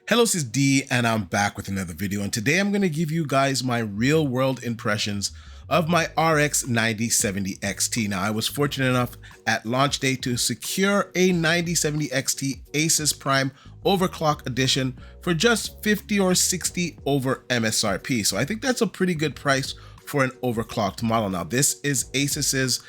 Hello, this is D and I'm back with another video, and today I'm going to give you guys my real world impressions of my RX 9070 XT. Now, I was fortunate enough at launch day to secure a 9070 XT Asus Prime Overclock Edition for just 50 or 60 over MSRP. So I think that's a pretty good price for an overclocked model. Now, this is Asus's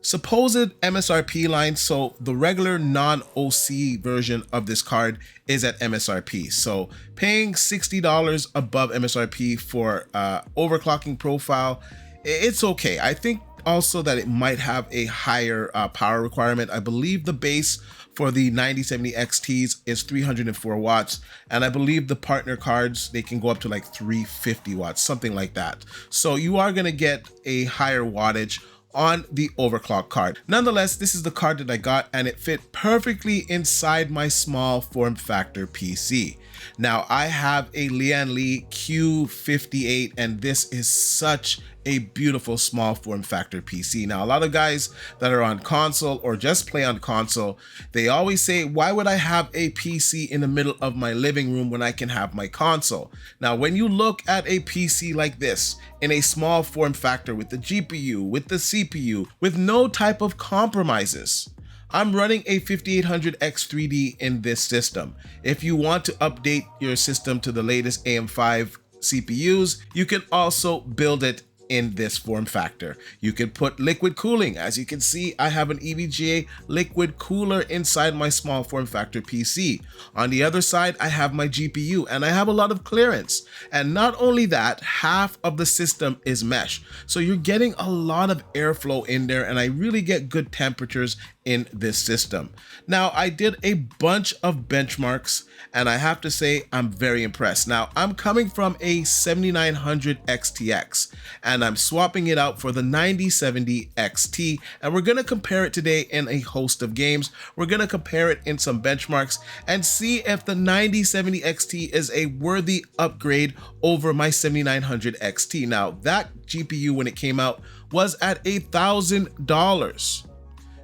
supposed MSRP line, so the regular non-OC version of this card is at MSRP. So paying $60 above MSRP for overclocking profile, it's okay. I think also that it might have a higher power requirement. I believe the base for the 9070 XTs is 304 watts, and I believe the partner cards, they can go up to like 350 watts, something like that. So you are gonna get a higher wattage on the overclock card. Nonetheless, this is the card that I got, and it fit perfectly inside my small form factor PC. Now, I have a Lian Li Q58, and this is such a beautiful small form factor PC. Now, a lot of guys that are on console or just play on console, they always say, why would I have a PC in the middle of my living room when I can have my console? Now, when you look at a PC like this, in a small form factor with the GPU, with the CPU, with no type of compromises, I'm running a 5800X3D in this system. If you want to update your system to the latest AM5 CPUs, you can also build it in this form factor. You can put liquid cooling. As you can see, I have an EVGA liquid cooler inside my small form factor PC. On the other side, I have my GPU, and I have a lot of clearance. And not only that, half of the system is mesh. So you're getting a lot of airflow in there, and I really get good temperatures in this system. Now, I did a bunch of benchmarks, and I have to say I'm very impressed. Now, I'm coming from a 7900 XTX, and I'm swapping it out for the 9070 XT, and we're gonna compare it today in a host of games. We're gonna compare it in some benchmarks and see if the 9070 XT is a worthy upgrade over my 7900 XT. Now, that GPU, when it came out, was at $1,000.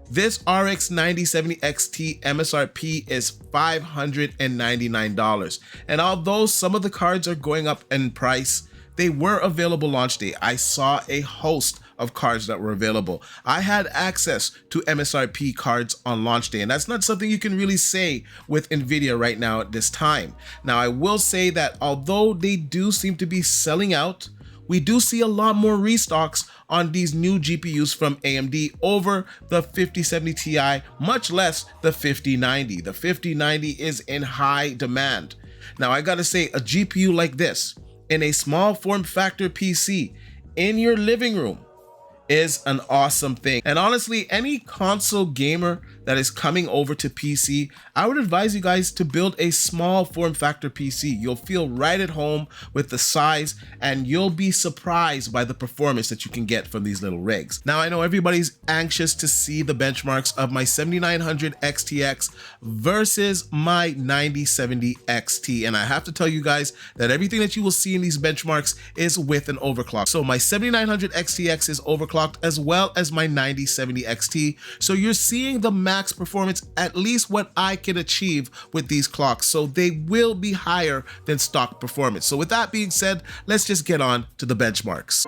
This RX 9070 XT MSRP is $599. And although some of the cards are going up in price, they were available launch day. I saw a host of cards that were available. I had access to MSRP cards on launch day, and that's not something you can really say with Nvidia right now at this time. Now, I will say that although they do seem to be selling out, we do see a lot more restocks on these new GPUs from AMD over the 5070 Ti, much less the 5090. The 5090 is in high demand. Now, I gotta say, a GPU like this in a small form factor PC in your living room is an awesome thing. And honestly, any console gamer that is coming over to PC, I would advise you guys to build a small form factor PC. You'll feel right at home with the size, and you'll be surprised by the performance that you can get from these little rigs. Now, I know everybody's anxious to see the benchmarks of my 7900 XTX versus my 9070 XT, and I have to tell you guys that everything that you will see in these benchmarks is with an overclock. So my 7900 XTX is overclocked, as well as my 9070 XT. So you're seeing the max performance, at least what I can achieve with these clocks. So they will be higher than stock performance. So with that being said, let's just get on to the benchmarks.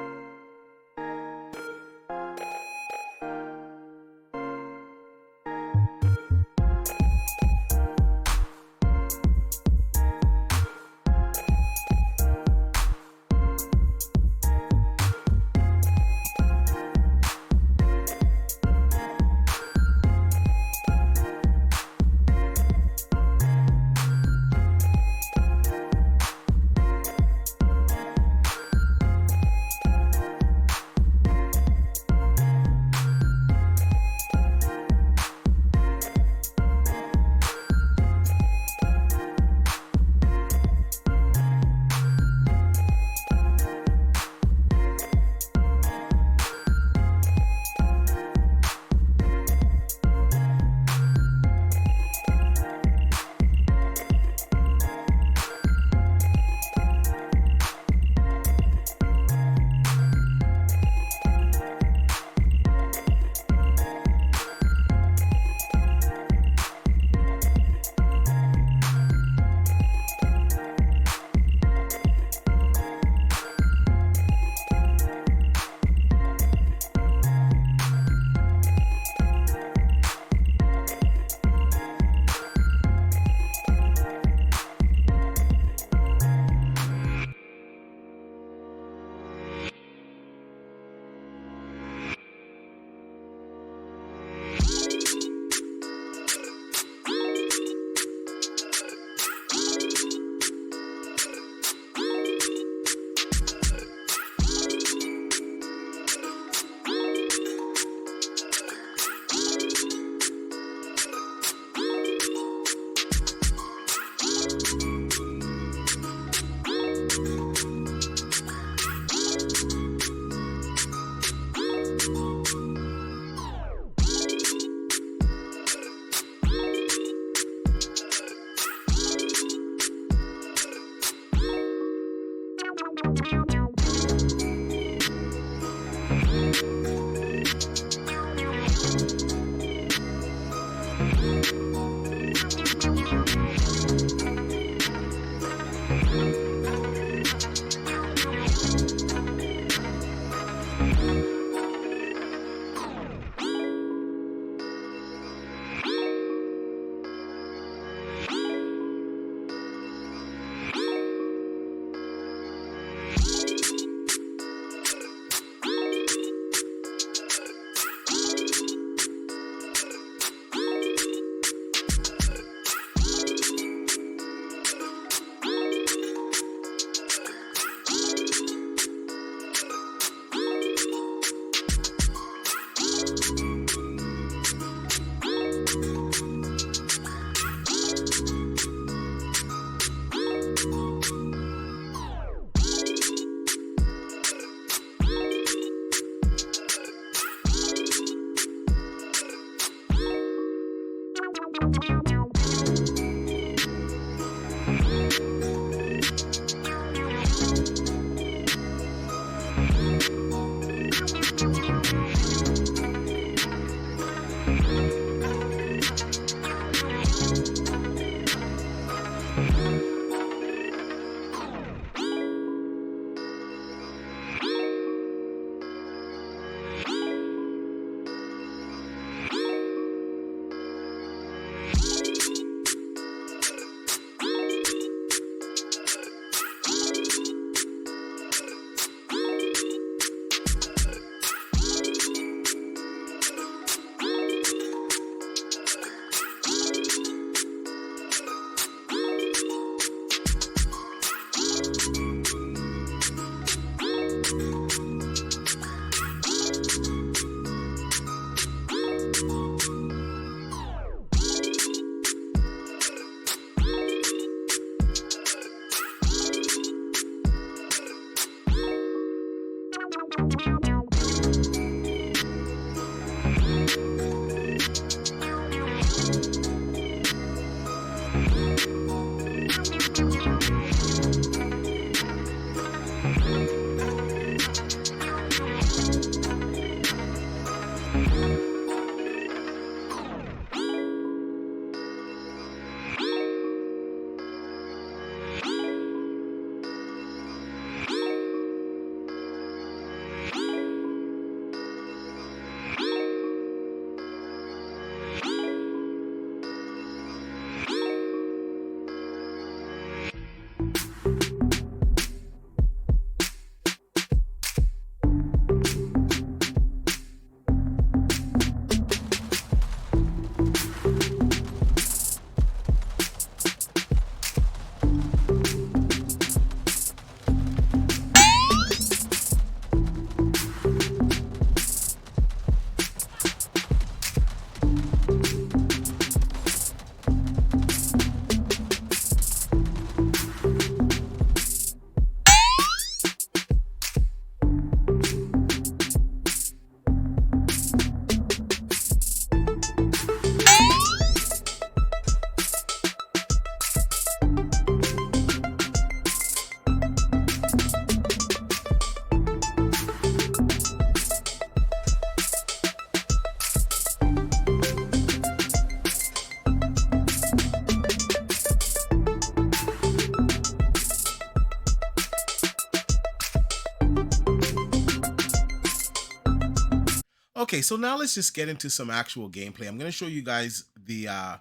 Okay, so now let's just get into some actual gameplay. I'm going to show you guys the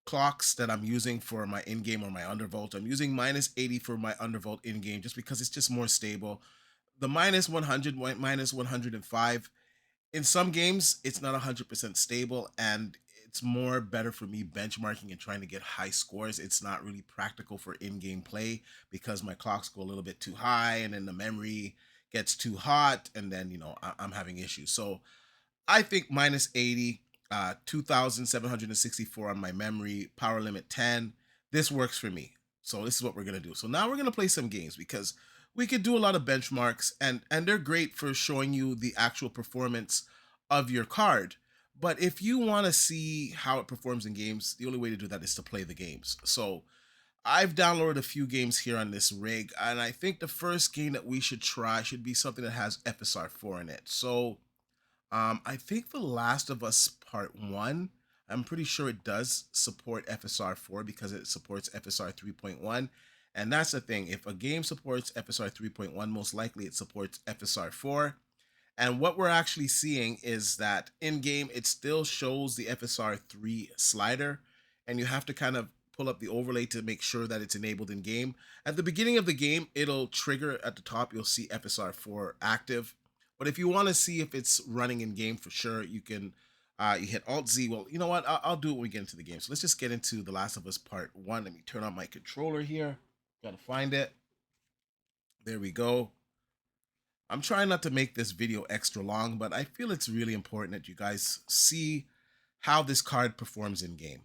clocks that I'm using for my in-game or my undervolt. I'm using -80 for my undervolt in-game just because it's just more stable. The -100, -105, in some games, it's not 100% stable, and it's more better for me benchmarking and trying to get high scores. It's not really practical for in-game play because my clocks go a little bit too high and then the memory gets too hot, and then, I'm having issues. So I think -80, 2,764 on my memory, power limit 10. This works for me. So this is what we're gonna do. So now we're gonna play some games because we could do a lot of benchmarks, and they're great for showing you the actual performance of your card. But if you want to see how it performs in games, the only way to do that is to play the games. So I've downloaded a few games here on this rig, and I think the first game that we should try should be something that has FSR 4 in it. So I think The Last of Us Part 1, I'm pretty sure it does support FSR 4 because it supports FSR 3.1. And that's the thing. If a game supports FSR 3.1, most likely it supports FSR 4. And what we're actually seeing is that in game, it still shows the FSR 3 slider, and you have to kind of pull up the overlay to make sure that it's enabled in game. At the beginning of the game, it'll trigger at the top, you'll see FSR 4 active. But if you want to see if it's running in game for sure, you can you hit Alt Z. Well, you know what? I'll do it when we get into the game. So let's just get into The Last of Us Part 1. Let me turn on my controller here. Gotta find it. There we go. I'm trying not to make this video extra long, but I feel it's really important that you guys see how this card performs in game.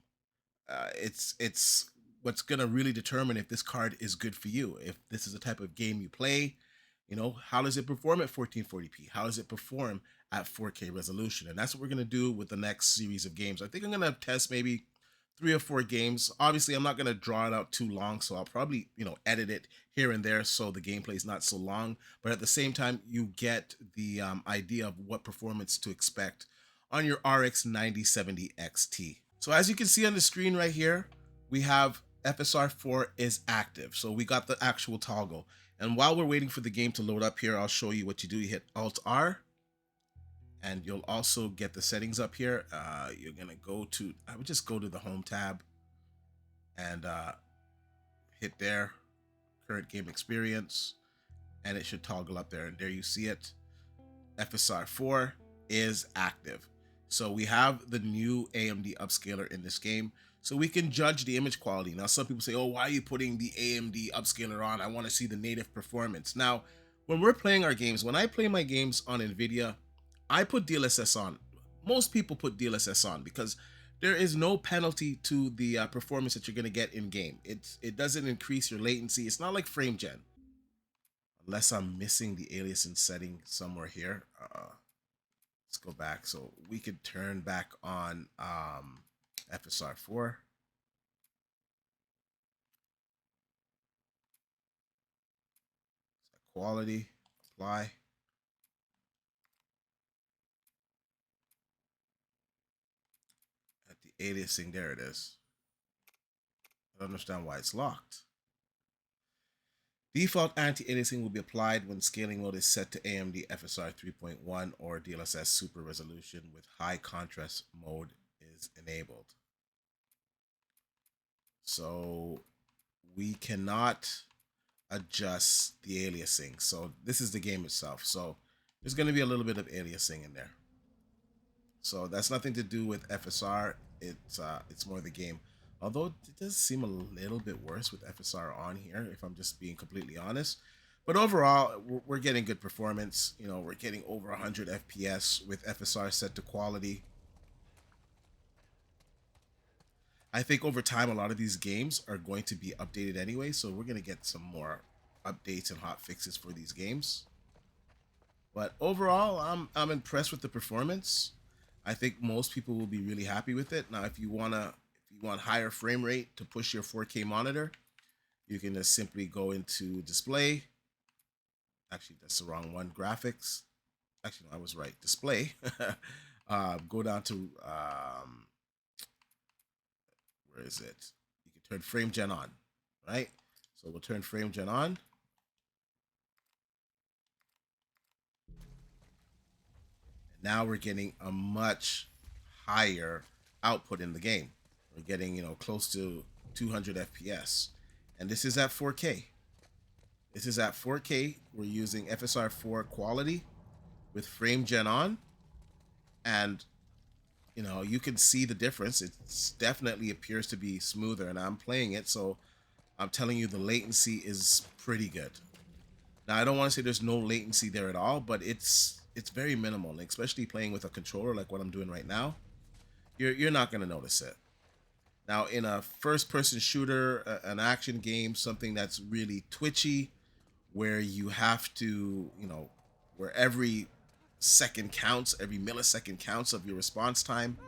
It's what's gonna really determine if this card is good for you. If this is the type of game you play, you know, how does it perform at 1440p? How does it perform at 4K resolution? And that's what we're gonna do with the next series of games. I think I'm gonna test maybe 3 or 4 games. Obviously, I'm not going to draw it out too long, so I'll probably, edit it here and there so the gameplay is not so long. But at the same time, you get the idea of what performance to expect on your RX 9070 XT. So as you can see on the screen right here, we have FSR 4 is active. So we got the actual toggle. And while we're waiting for the game to load up here, I'll show you what you do. You hit Alt R. And you'll also get the settings up here. You're gonna go to, I would just go to the home tab and hit there, current game experience, and it should toggle up there. And there you see it. FSR 4 is active. So we have the new AMD upscaler in this game. So we can judge the image quality. Now, some people say, oh, why are you putting the AMD upscaler on? I want to see the native performance. Now, when we're playing our games, when I play my games on NVIDIA, I put DLSS on. Most people put DLSS on because there is no penalty to the performance that you're going to get in game. It doesn't increase your latency. It's not like frame gen. Unless I'm missing the aliasing setting somewhere here. Let's go back. So we could turn back on FSR 4. Quality, apply. At the aliasing, there it is. I don't understand why it's locked. Default anti-aliasing will be applied when scaling mode is set to AMD FSR 3.1 or DLSS Super Resolution with high contrast mode is enabled. So we cannot adjust the aliasing. So this is the game itself. So there's going to be a little bit of aliasing in there. So that's nothing to do with FSR. It's more the game. Although it does seem a little bit worse with FSR on here, if I'm just being completely honest. But overall, we're getting good performance. We're getting over 100 FPS with FSR set to quality. I think over time, a lot of these games are going to be updated anyway. So we're going to get some more updates and hot fixes for these games. But overall, I'm impressed with the performance. I think most people will be really happy with it. Now, if you want higher frame rate to push your 4K monitor, you can just simply go into display. Actually, that's the wrong one. Graphics. Actually, no, I was right. Display. Go down to where is it? You can turn frame gen on, right? So we'll turn frame gen on. Now we're getting a much higher output in the game. We're getting, close to 200 FPS. And this is at 4K. This is at 4K. We're using FSR 4 quality with frame gen on. And, you can see the difference. It definitely appears to be smoother. And I'm playing it, so I'm telling you the latency is pretty good. Now, I don't want to say there's no latency there at all, but it's very minimal, especially playing with a controller like what I'm doing right now. You're not going to notice it. Now, in a first-person shooter, an action game, something that's really twitchy, where you have to, where every second counts, every millisecond counts of your response time.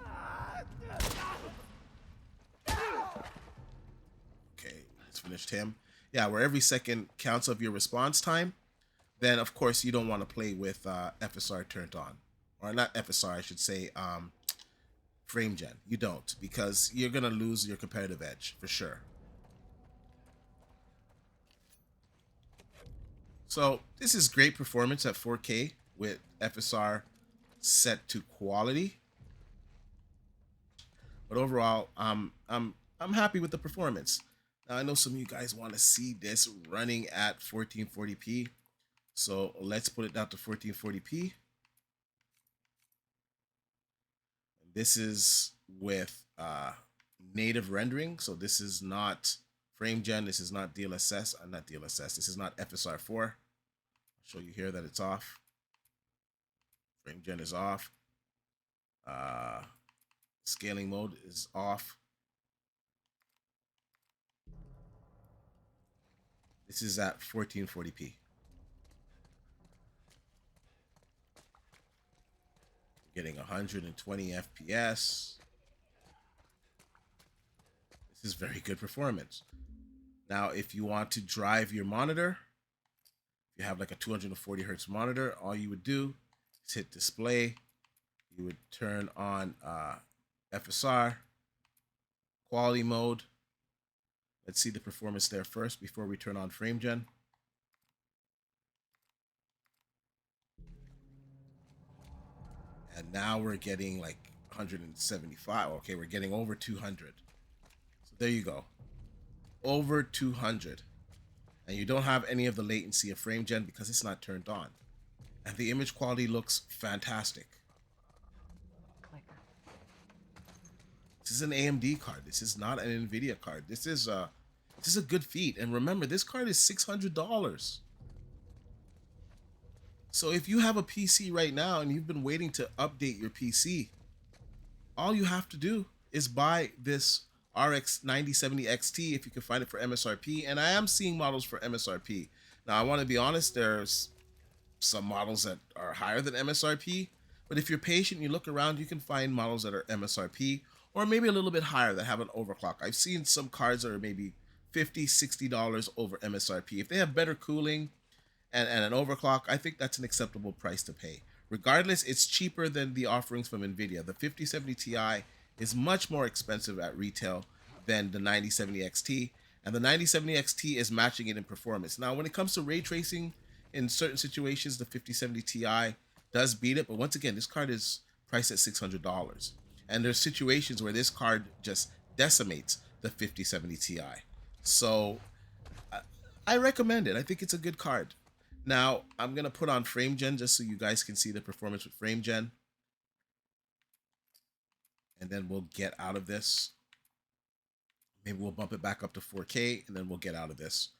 Okay, let's finished him. Yeah, where every second counts of your response time, then of course you don't want to play with FSR turned on. Or not FSR, I should say, frame gen. You don't, because you're going to lose your competitive edge for sure. So this is great performance at 4K with FSR set to quality. But overall, I'm happy with the performance. Now I know some of you guys want to see this running at 1440p. So let's put it down to 1440p. This is with native rendering. So this is not frame gen. This is not DLSS. Not DLSS. This is not FSR4. I'll show you here that it's off. Frame gen is off. Scaling mode is off. This is at 1440p. Getting 120 FPS. This is very good performance. Now, if you want to drive your monitor, if you have like a 240 hertz monitor, all you would do is hit display. You would turn on FSR, quality mode. Let's see the performance there first before we turn on frame gen. And now we're getting like 175. Okay, we're getting over 200. So there you go. Over 200. And you don't have any of the latency of frame gen because it's not turned on. And the image quality looks fantastic. This is an AMD card. This is not an NVIDIA card. This is a good feat. And remember, this card is $600. So if you have a PC right now and you've been waiting to update your PC, all you have to do is buy this RX 9070 XT if you can find it for MSRP. And I am seeing models for MSRP. Now, I want to be honest, there's some models that are higher than MSRP. But if you're patient, you look around, you can find models that are MSRP or maybe a little bit higher that have an overclock. I've seen some cards that are maybe $50, $60 over MSRP. If they have better cooling and an overclock, I think that's an acceptable price to pay. Regardless, it's cheaper than the offerings from NVIDIA. The 5070 Ti is much more expensive at retail than the 9070 XT, and the 9070 XT is matching it in performance. Now, when it comes to ray tracing, in certain situations, the 5070 Ti does beat it, but once again, this card is priced at $600. And there's situations where this card just decimates the 5070 Ti. So I recommend it. I think it's a good card. Now, I'm going to put on frame gen just so you guys can see the performance with frame gen. And then we'll get out of this. Maybe we'll bump it back up to 4K and then we'll get out of this.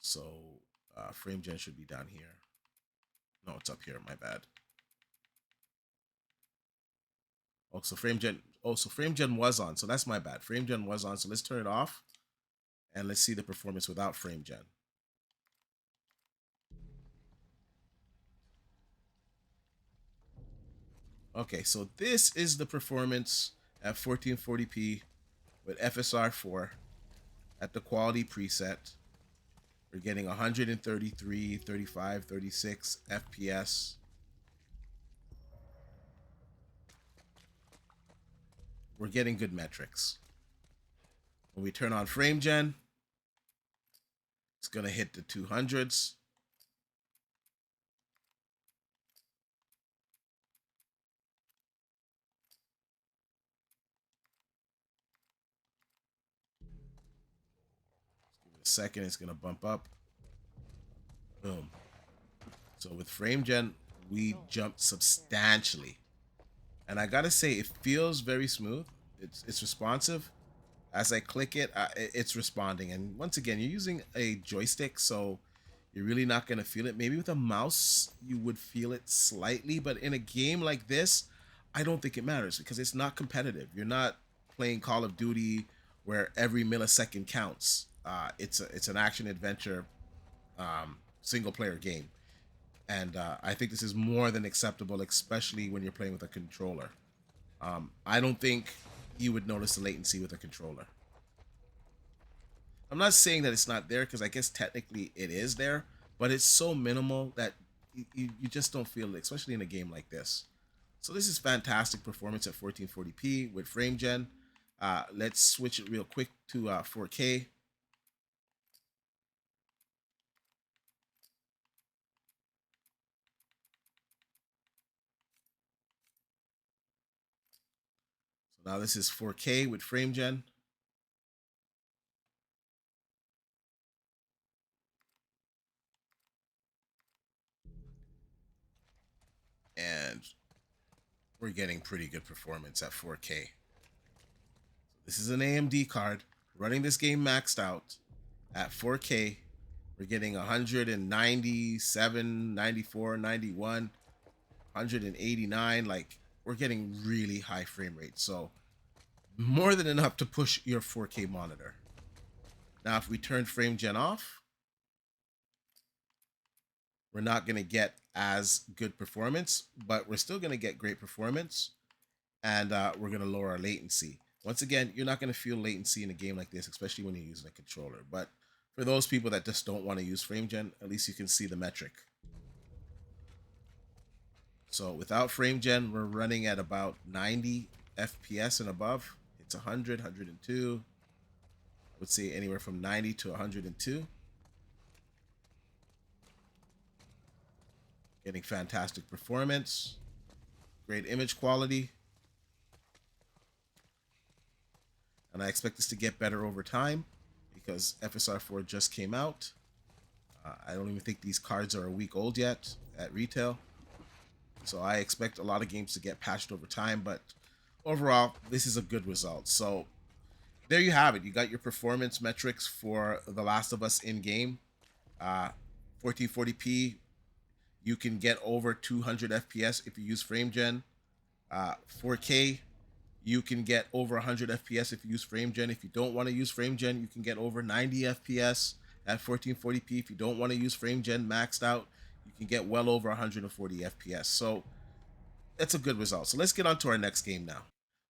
So frame gen should be down here. No, it's up here. My bad. Oh, so frame gen. Oh, so frame gen was on. So that's my bad. Frame gen was on. So let's turn it off. And let's see the performance without frame gen. Okay, so this is the performance at 1440p with FSR4 at the quality preset. We're getting 133, 35, 36 FPS. We're getting good metrics. When we turn on frame gen, it's going to hit the 200s. A second, it's going to bump up. Boom. So with frame gen, we jumped substantially. And I gotta say, it feels very smooth. It's responsive. As I click it, it's responding. And once again, you're using a joystick, so you're really not gonna feel it. Maybe with a mouse, you would feel it slightly. But in a game like this, I don't think it matters because it's not competitive. You're not playing Call of Duty where every millisecond counts. It's an action adventure single player game. And I think this is more than acceptable, especially when you're playing with a controller. I don't think you would notice the latency with a controller. I'm not saying that it's not there, because I guess technically it is there, but it's so minimal that you just don't feel it, especially in a game like this. So this is fantastic performance at 1440p with frame gen. Let's switch it real quick to 4K. So now this is 4K with frame gen. And we're getting pretty good performance at 4K. This is an AMD card running this game maxed out at 4K. We're getting 197, 94, 91, 189. Like, we're getting really high frame rates. So more than enough to push your 4K monitor. Now, if we turn frame gen off, we're not going to get as good performance, but we're still going to get great performance. And we're going to lower our latency. Once again, you're not going to feel latency in a game like this, especially when you're using a controller. But for those people that just don't want to use frame gen, at least you can see the metric. So without frame gen, we're running at about 90 FPS and above. It's 100, 102. I would say anywhere from 90 to 102. Getting fantastic performance, great image quality. And I expect this to get better over time because FSR 4 just came out. I don't even think these cards are a week old yet at retail. So I expect a lot of games to get patched over time, but overall, this is a good result. So there you have it. You got your performance metrics for The Last of Us in-game. 1440p, you can get over 200 FPS if you use frame gen. 4K, you can get over 100 FPS if you use frame gen. If you don't want to use frame gen, you can get over 90 FPS at 1440p. If you don't want to use frame gen maxed out, you can get well over 140 FPS. So that's a good result. So let's get on to our next game now.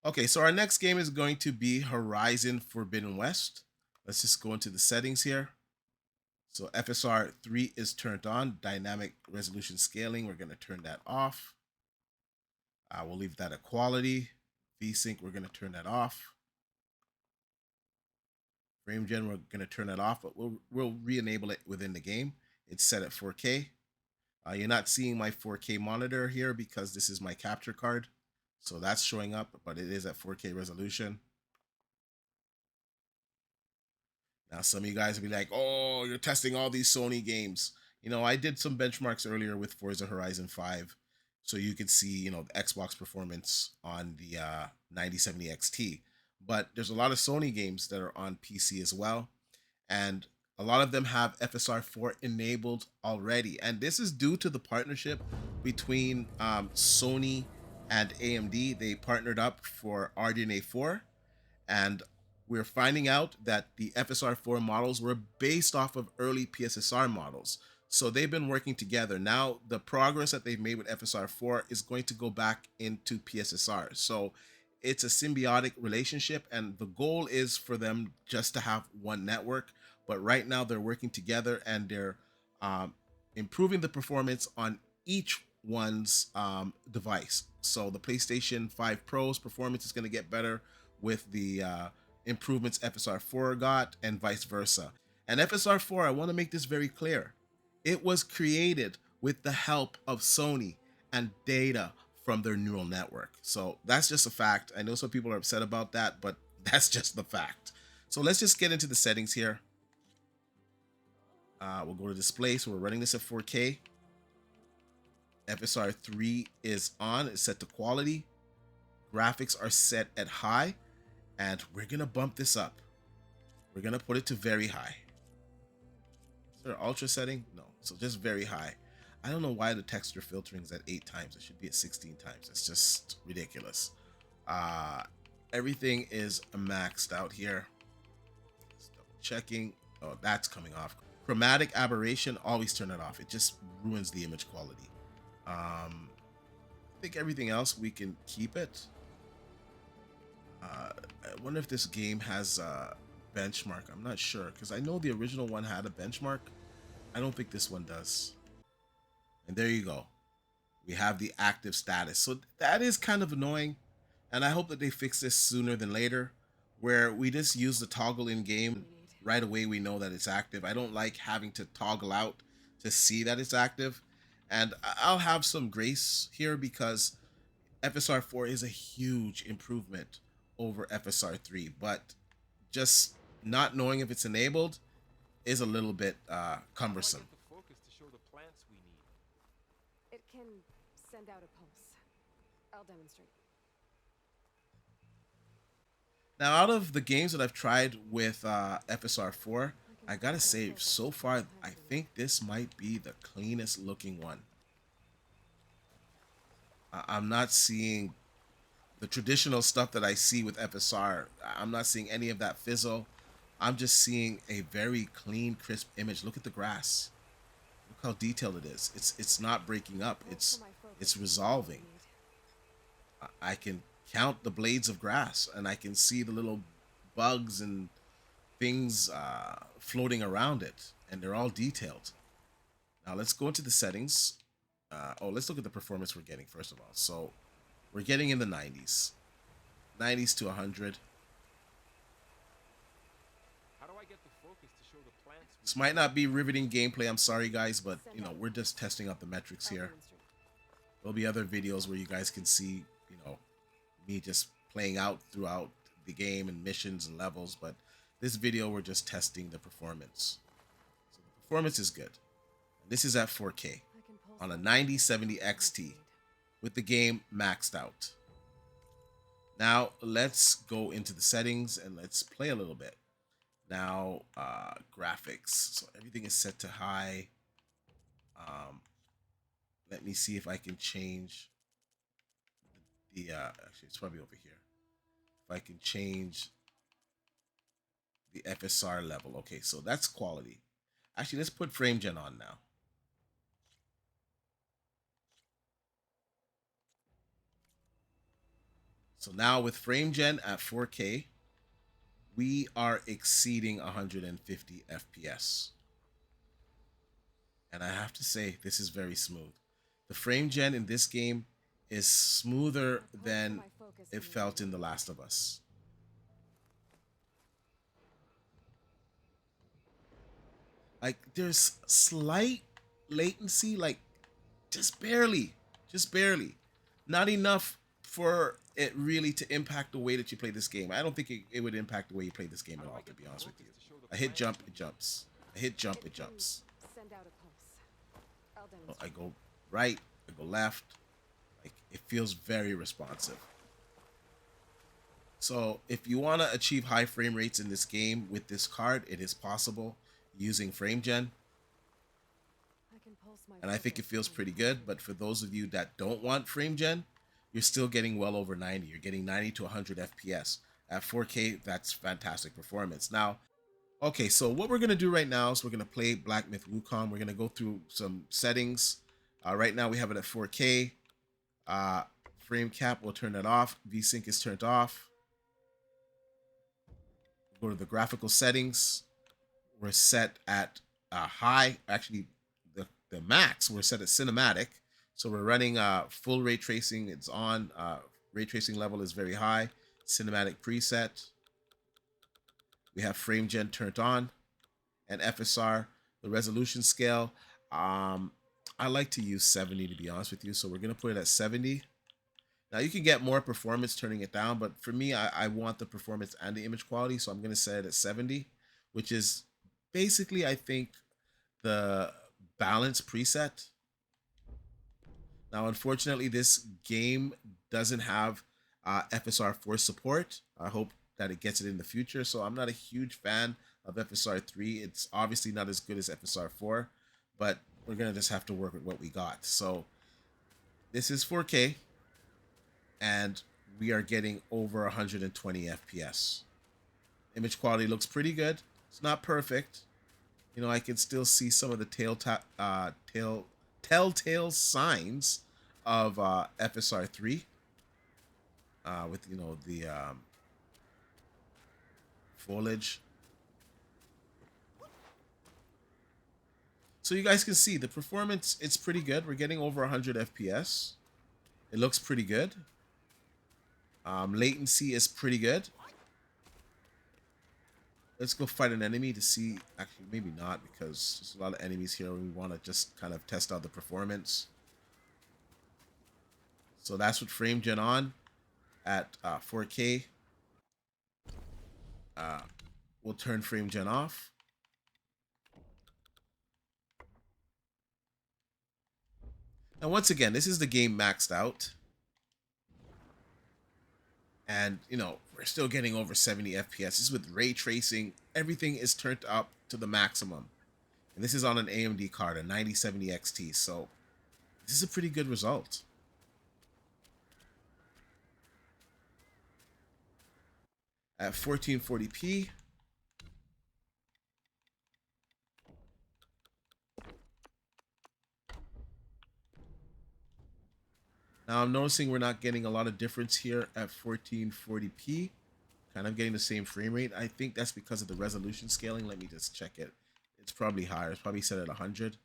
Okay, so our next game is going to be Horizon Forbidden West. Let's just go into the settings here. So FSR 3 is turned on, dynamic resolution scaling. We're going to turn that off. We'll leave that at quality. VSync, we're going to turn that off. Frame gen, we're going to turn that off, but we'll re-enable it within the game. It's set at 4K. You're not seeing my 4K monitor here because this is my capture card. So that's showing up, but it is at 4K resolution. Now, some of you guys will be like, oh, you're testing all these Sony games. You know, I did some benchmarks earlier with Forza Horizon 5. So you could see, you know, the Xbox performance on the 9070 XT. But there's a lot of Sony games that are on PC as well. And a lot of them have FSR 4 enabled already. And this is due to the partnership between Sony and AMD. They partnered up for RDNA 4. And we're finding out that the FSR 4 models were based off of early PSSR models. So they've been working together. Now, the progress that they've made with FSR 4 is going to go back into PSSR. So it's a symbiotic relationship, and the goal is for them just to have one network. But right now, they're working together, and they're improving the performance on each one's device. So the PlayStation 5 Pro's performance is going to get better with the improvements FSR 4 got, and vice versa. And FSR 4, I want to make this very clear. It was created with the help of Sony and data from their neural network. So that's just a fact. I know some people are upset about that, but that's just the fact. So let's just get into the settings here. We'll go to display. So we're running this at 4K. FSR 3 is on. It's set to quality. Graphics are set at high. And we're going to bump this up. We're going to put it to very high. Is there an ultra setting? No. So just very high. I don't know why the texture filtering is at 8 times. It should be at 16 times. It's just ridiculous. Everything is maxed out here. Just double checking. Oh, that's coming off. Chromatic aberration, always turn it off. It just ruins the image quality. I think everything else we can keep it. I wonder if this game has benchmark. I'm not sure because I know the original one had a benchmark. I don't think this one does. And there you go. We have the active status. So that is kind of annoying. And I hope that they fix this sooner than later, where we just use the toggle in game right away. We know that it's active. I don't like having to toggle out to see that it's active. And I'll have some grace here because FSR 4 is a huge improvement over FSR 3, but just not knowing if it's enabled is a little bit cumbersome. It can send out a pulse. I'll demonstrate. Now, out of the games that I've tried with FSR 4, I gotta say, so far, I think this might be the cleanest looking one. I'm not seeing the traditional stuff that I see with FSR. I'm not seeing any of that fizzle. I'm just seeing a very clean, crisp image. Look at the grass. Look how detailed it is. It's not breaking up. It's resolving. I can count the blades of grass and I can see the little bugs and things floating around it, and they're all detailed. Now let's go into the settings. Let's look at the performance we're getting first of all. So we're getting in the 90s to 100. How do I get the focus to show the plants? This might not be riveting gameplay, I'm sorry guys, but you know, we're just testing out the metrics here. There'll be other videos where you guys can see, you know, me just playing out throughout the game and missions and levels, but this video we're just testing the performance. So the performance is good. This is at 4K on a 9070 XT with the game maxed out. Now let's go into the settings and let's play a little bit. Now graphics, so everything is set to high. Let me see if I can change the actually it's probably over here. If I can change the FSR level. Okay, so that's quality. Actually, let's put frame gen on now. So now with frame gen at 4K, we are exceeding 150 FPS. And I have to say, this is very smooth. The frame gen in this game is smoother than it felt in The Last of Us. Like, there's slight latency, like just barely. Not enough for it really to impact the way that you play this game. I don't think it would impact the way you play this game at all, to be honest with you. I hit jump, it jumps. I hit jump, it jumps. Oh, I go right, I go left. Like, it feels very responsive. So if you want to achieve high frame rates in this game with this card, it is possible using frame gen. And I think it feels pretty good. But for those of you that don't want frame gen, you're still getting well over 90. You're getting 90 to 100 FPS. At 4K, that's fantastic performance. Now, okay, so what we're going to do right now is we're going to play Black Myth Wukong. We're going to go through some settings. Right now we have it at 4K. Frame cap, we'll turn that off. VSync is turned off. Go to the graphical settings. We're set at high. Actually, the max, we're set at cinematic. So we're running full ray tracing. It's on. Ray tracing level is very high. Cinematic preset. We have frame gen turned on. And FSR, the resolution scale. I like to use 70 to be honest with you. So we're going to put it at 70. Now you can get more performance turning it down, but for me, I want the performance and the image quality. So I'm going to set it at 70, which is basically, I think, the balance preset. Now, unfortunately, this game doesn't have FSR 4 support. I hope that it gets it in the future. So I'm not a huge fan of FSR 3. It's obviously not as good as FSR 4, but we're going to just have to work with what we got. So this is 4K, and we are getting over 120 FPS. Image quality looks pretty good. It's not perfect. You know, I can still see some of the telltale signs of FSR 3 with, you know, the foliage. So you guys can see the performance, it's pretty good. We're getting over 100 FPS. It looks pretty good. Latency is pretty good. Let's go fight an enemy to see. Actually, maybe not, because there's a lot of enemies here. We want to just kind of test out the performance. So that's with frame gen on at 4K. We'll turn frame gen off. And once again, this is the game maxed out. And, you know, we're still getting over 70 FPS. This is with ray tracing. Everything is turned up to the maximum. And this is on an AMD card, a 9070 XT. So this is a pretty good result. At 1440p. Now I'm noticing we're not getting a lot of difference here at 1440p. Kind of getting the same frame rate. I think that's because of the resolution scaling. Let me just check it. It's probably higher. It's probably set at 100.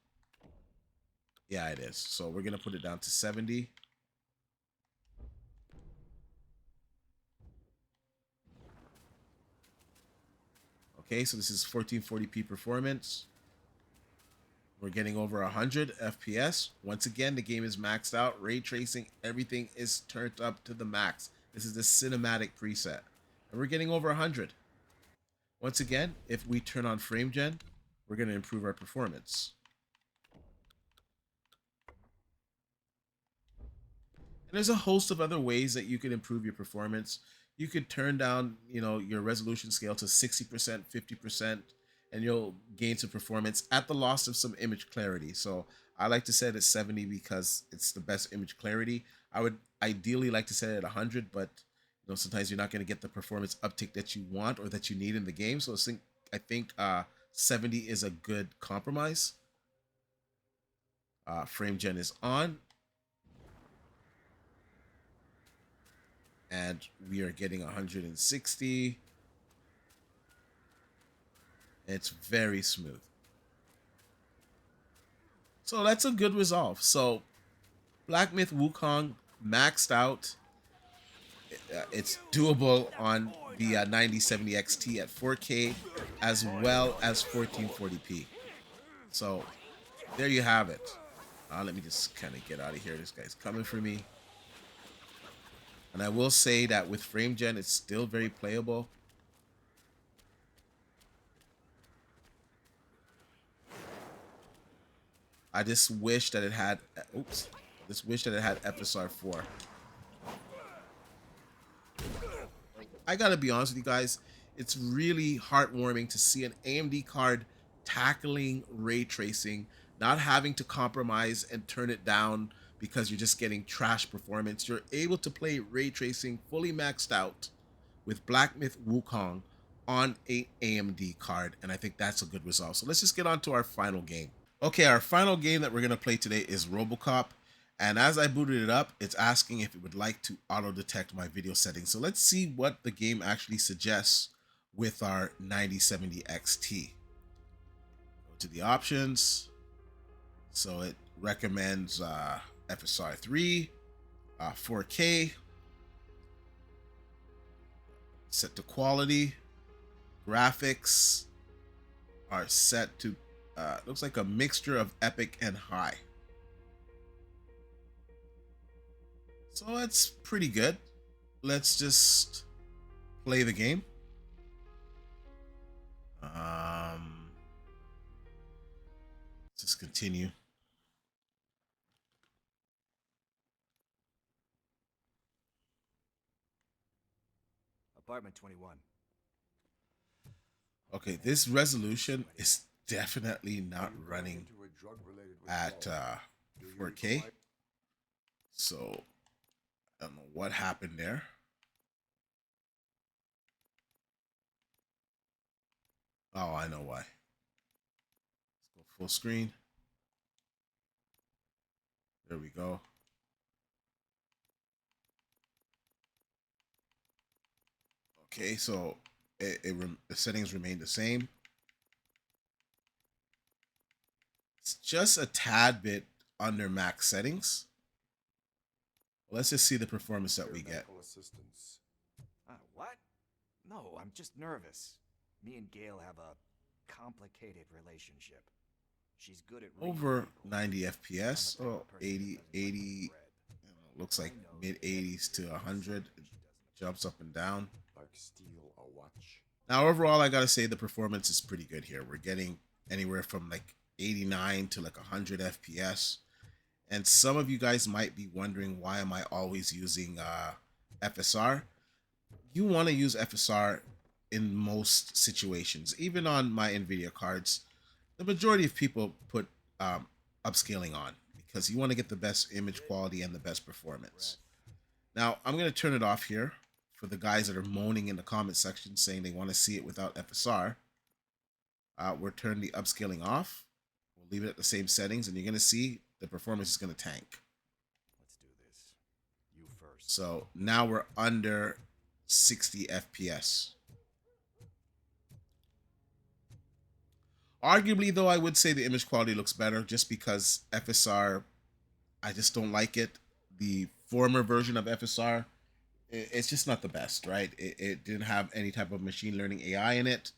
Yeah, it is. So we're going to put it down to 70. Okay, so this is 1440p performance. We're getting over 100 FPS. Once again, the game is maxed out. Ray tracing, everything is turned up to the max. This is the cinematic preset. And we're getting over 100. Once again, if we turn on frame gen, we're going to improve our performance. And there's a host of other ways that you can improve your performance. You could turn down, you know, your resolution scale to 60%, 50%, and you'll gain some performance at the loss of some image clarity. So I like to set it at 70 because it's the best image clarity. I would ideally like to set it at 100, but you know, sometimes you're not going to get the performance uptick that you want or that you need in the game. So I think 70 is a good compromise. Frame gen is on. And we are getting 160. It's very smooth. So that's a good resolve. So Black Myth Wukong maxed out. It's doable on the 9070 XT at 4K as well as 1440p. So there you have it. Let me just kind of get out of here. This guy's coming for me. And I will say that with frame gen, it's still very playable. I just wish that it had, oops, just wish that it had FSR 4. I gotta be honest with you guys, it's really heartwarming to see an AMD card tackling ray tracing, not having to compromise and turn it down because you're just getting trash performance. You're able to play ray tracing fully maxed out with Black Myth Wukong on a AMD card, and I think that's a good result. So let's just get on to our final game. Okay, our final game that we're going to play today is RoboCop. And as I booted it up, it's asking if it would like to auto-detect my video settings. So let's see what the game actually suggests with our 9070 XT. Go to the options. So it recommends FSR 3, 4K, set to quality, graphics are set to looks like a mixture of epic and high. So that's pretty good. Let's just play the game. Let's just continue. Apartment 21. Okay, this resolution is definitely not running at 4K. So I don't know what happened there. Oh, I know why. Let's go full screen. There we go. Okay, so the settings remain the same. It's just a tad bit under max settings. Let's just see the performance that we get. Assistance. What? No, I'm just nervous. Me and Gail have a complicated relationship. She's good at reading Over people. 90 FPS. I'm a Oh, type of person 80, that doesn't 80, like bread. looks like I know mid 80s to 100. It jumps up and down. Like steal a watch. Now, overall, I gotta say the performance is pretty good here. We're getting anywhere from like 89 to like 100 FPS. And some of you guys might be wondering, why am I always using FSR? You want to use FSR in most situations. Even on my NVIDIA cards, the majority of people put upscaling on because you want to get the best image quality and the best performance. Now, I'm going to turn it off here for the guys that are moaning in the comment section saying they want to see it without FSR. We'll turn the upscaling off. We'll leave it at the same settings, and you're going to see the performance is going to tank. Let's do this. You first. So now we're under 60 FPS. Arguably, though, I would say the image quality looks better just because FSR, I just don't like it. The former version of FSR, it's just not the best, right? It didn't have any type of machine learning AI in it,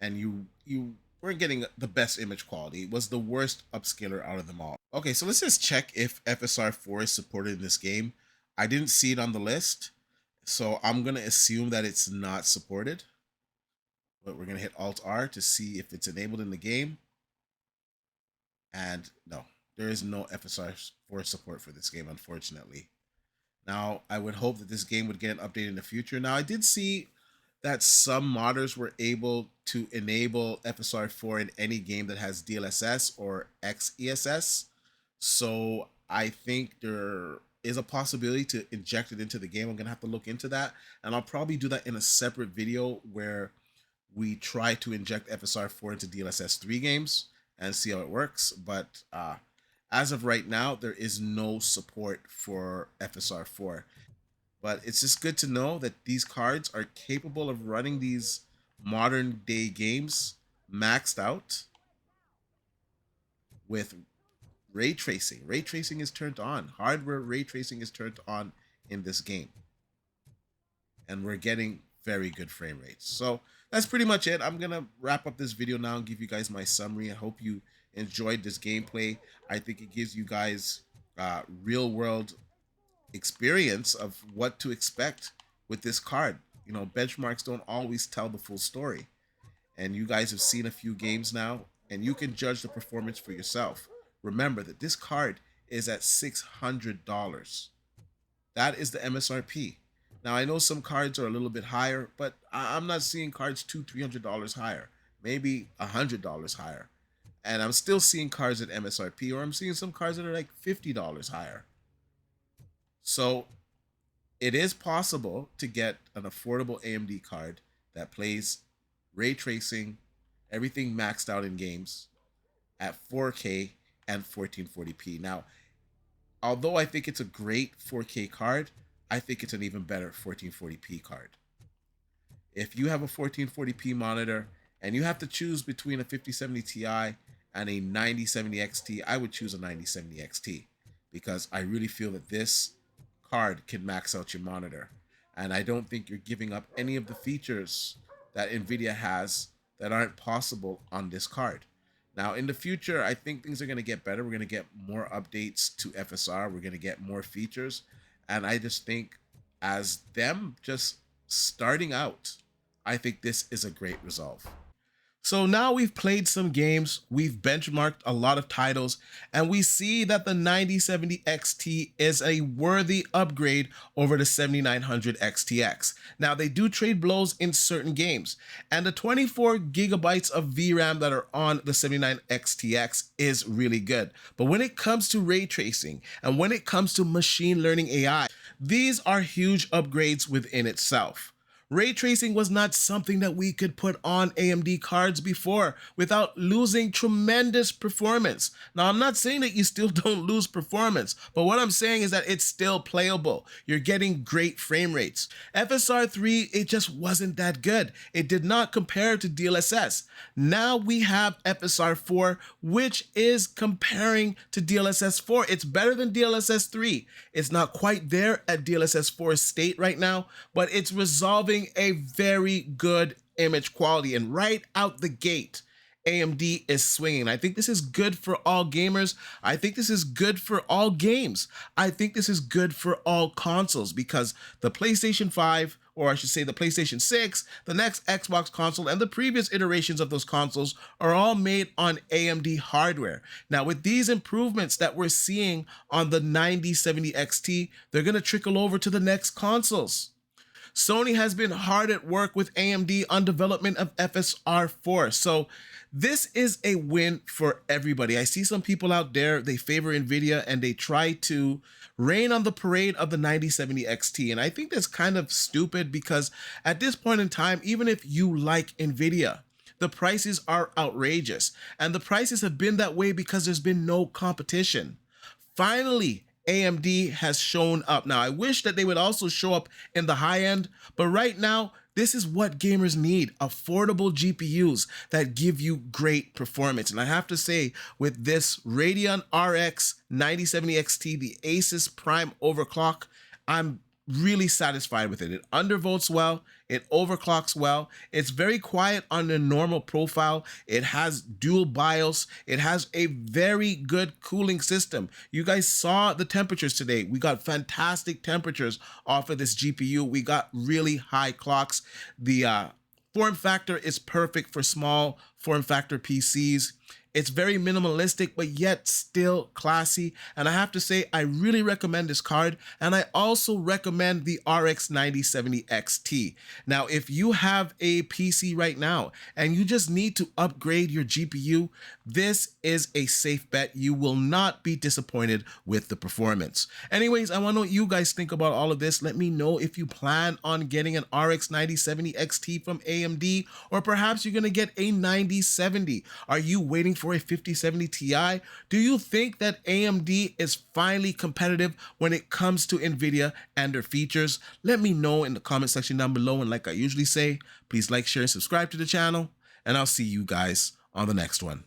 and you weren't getting the best image quality. It was the worst upscaler out of them all. Okay, so let's just check if FSR 4 is supported in this game. I didn't see it on the list, so I'm going to assume that it's not supported. But we're going to hit Alt-R to see if it's enabled in the game. And no, there is no FSR 4 support for this game, unfortunately. Now, I would hope that this game would get an update in the future. Now, I did see that some modders were able to enable FSR 4 in any game that has DLSS or XESS. So I think there is a possibility to inject it into the game. I'm going to have to look into that. And I'll probably do that in a separate video where we try to inject FSR 4 into DLSS 3 games and see how it works. But as of right now, there is no support for FSR 4. But it's just good to know that these cards are capable of running these modern day games maxed out with ray tracing. Ray tracing is turned on. Hardware ray tracing is turned on in this game. And we're getting very good frame rates. So that's pretty much it. I'm going to wrap up this video now and give you guys my summary. I hope you enjoyed this gameplay. I think it gives you guys real world experience of what to expect with this card. You know, benchmarks don't always tell the full story. And you guys have seen a few games now, and you can judge the performance for yourself. Remember that this card is at $600. That is the MSRP. Now, I know some cards are a little bit higher, but I'm not seeing cards $200-300 higher, maybe $100 higher. And I'm still seeing cards at MSRP, or I'm seeing some cards that are like $50 higher. So it is possible to get an affordable AMD card that plays ray tracing, everything maxed out in games at 4K and 1440p. Now, although I think it's a great 4K card, I think it's an even better 1440p card. If you have a 1440p monitor and you have to choose between a 5070 Ti and a 9070 XT, I would choose a 9070 XT because I really feel that this card can max out your monitor. And I don't think you're giving up any of the features that NVIDIA has that aren't possible on this card. Now, in the future, I think things are going to get better. We're going to get more updates to FSR. We're going to get more features. And I just think as them just starting out, I think this is a great resolve. So now we've played some games, we've benchmarked a lot of titles, and we see that the 9070 XT is a worthy upgrade over the 7900 XTX. Now they do trade blows in certain games, and the 24 gigabytes of VRAM that are on the 79 XTX is really good. But when it comes to ray tracing and when it comes to machine learning AI, these are huge upgrades within itself. Ray tracing was not something that we could put on AMD cards before without losing tremendous performance. Now, I'm not saying that you still don't lose performance, but what I'm saying is that it's still playable. You're getting great frame rates. FSR 3, it just wasn't that good. It did not compare to DLSS. Now we have FSR 4, which is comparing to DLSS 4. It's better than DLSS 3. It's not quite there at DLSS 4's state right now, but it's resolving a very good image quality, and right out the gate AMD is swinging. I think this is good for all gamers. I think this is good for all games. I think this is good for all consoles because the PlayStation 5, or I should say the PlayStation 6, the next Xbox console, and the previous iterations of those consoles are all made on AMD hardware. Now, with these improvements that we're seeing on the 9070 XT, they're going to trickle over to the next consoles. Sony has been hard at work with AMD on development of FSR 4. So this is a win for everybody. I see some people out there, they favor NVIDIA and they try to rain on the parade of the 9070 XT. And I think that's kind of stupid because at this point in time, even if you like NVIDIA, the prices are outrageous. And the prices have been that way because there's been no competition. Finally, AMD has shown up. Now, I wish that they would also show up in the high end, but right now, this is what gamers need, affordable GPUs that give you great performance. And I have to say, with this Radeon RX 9070 XT, the Asus Prime overclock, I'm really satisfied with it. It undervolts well, it overclocks well, it's very quiet on the normal profile, it has dual BIOS, it has a very good cooling system. You guys saw the temperatures today. We got fantastic temperatures off of this GPU. We got really high clocks. The form factor is perfect for small form factor PCs. It's very minimalistic, but yet still classy. And I have to say, I really recommend this card. And I also recommend the RX 9070 XT. Now, if you have a PC right now and you just need to upgrade your GPU, this is a safe bet. You will not be disappointed with the performance. Anyways, I want to know what you guys think about all of this. Let me know if you plan on getting an RX 9070 XT from AMD, or perhaps you're going to get a 9070. Are you waiting for a 5070 Ti? Do you think that AMD is finally competitive when it comes to NVIDIA and their features? Let me know in the comment section down below, and like I usually say, please like, share, and subscribe to the channel, and I'll see you guys on the next one.